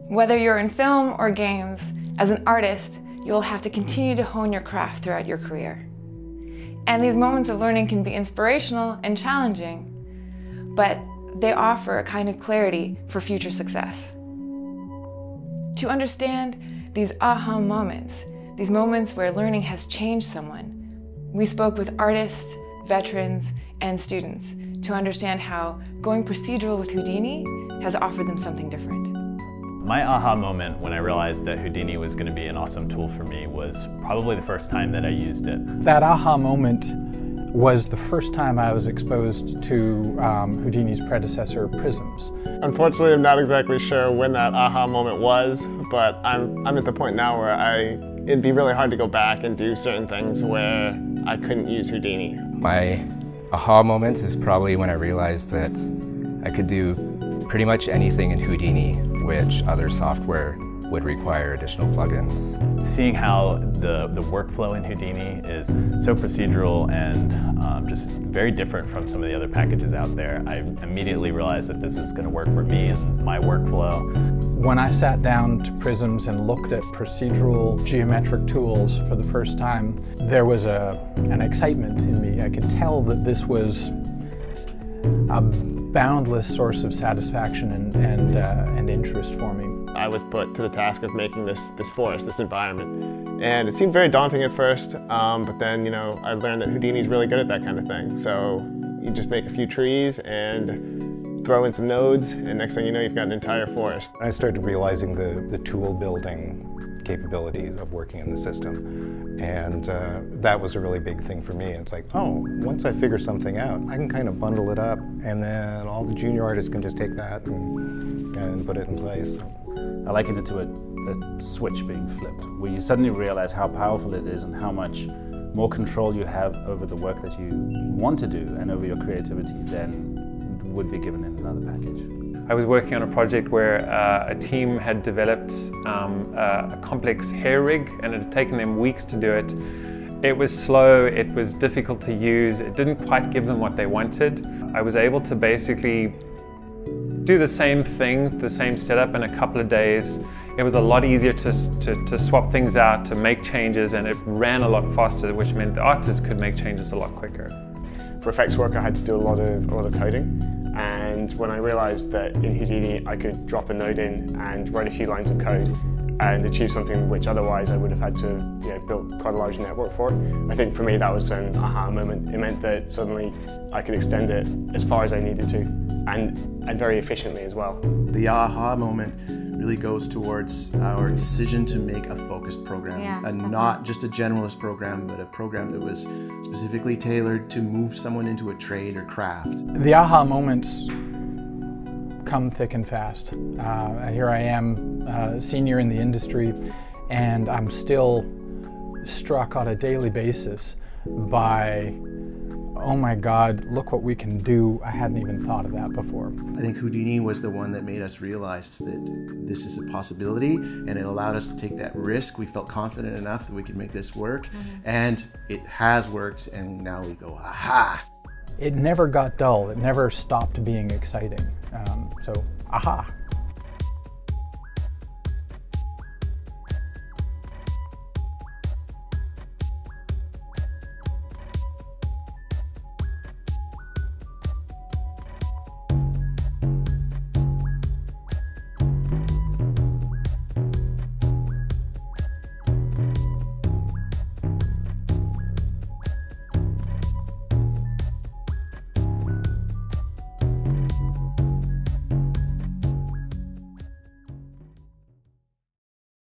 Whether you're in film or games, as an artist, you'll have to continue to hone your craft throughout your career. And these moments of learning can be inspirational and challenging, but they offer a kind of clarity for future success. To understand these aha moments, these moments where learning has changed someone, we spoke with artists, veterans, and students to understand how going procedural with Houdini has offered them something different. My aha moment when I realized that Houdini was going to be an awesome tool for me was probably the first time that I used it. That aha moment was the first time I was exposed to Houdini's predecessor, Prisms. Unfortunately, I'm not exactly sure when that aha moment was, but I'm at the point now where it'd be really hard to go back and do certain things where I couldn't use Houdini. My aha moment is probably when I realized that I could do pretty much anything in Houdini which other software would require additional plugins. Seeing how the workflow in Houdini is so procedural and just very different from some of the other packages out there, I immediately realized that this is going to work for me and my workflow. When I sat down to Prisms and looked at procedural geometric tools for the first time, there was an excitement in me. I could tell that this was a boundless source of satisfaction and interest for me. I was put to the task of making this forest, this environment. And it seemed very daunting at first, but then, I learned that Houdini's really good at that kind of thing. So you just make a few trees and throw in some nodes, and next thing you know, you've got an entire forest. I started realizing the tool building capabilities of working in the system. And that was a really big thing for me. It's like, oh, once I figure something out, I can kind of bundle it up, and then all the junior artists can just take that and put it in place. I liken it to a switch being flipped, where you suddenly realize how powerful it is and how much more control you have over the work that you want to do and over your creativity than would be given in another package. I was working on a project where a team had developed a complex hair rig, and it had taken them weeks to do it. It was slow, it was difficult to use, it didn't quite give them what they wanted. I was able to basically do the same thing, the same setup in a couple of days. It was a lot easier to swap things out, to make changes, and it ran a lot faster, which meant the artists could make changes a lot quicker. For effects work, I had to do a lot of coding. And when I realized that in Houdini I could drop a node in and write a few lines of code and achieve something which otherwise I would have had to build quite a large network for, I think for me that was an aha moment. It meant that suddenly I could extend it as far as I needed to, and very efficiently as well. The aha moment really goes towards our decision to make a focused program, and not just a generalist program, but a program that was specifically tailored to move someone into a trade or craft. The aha moments come thick and fast. Here I am, a senior in the industry, and I'm still struck on a daily basis by, oh my God, look what we can do. I hadn't even thought of that before. I think Houdini was the one that made us realize that this is a possibility, and it allowed us to take that risk. We felt confident enough that we could make this work, and it has worked, and now we go, aha! It never got dull. It never stopped being exciting. So, aha!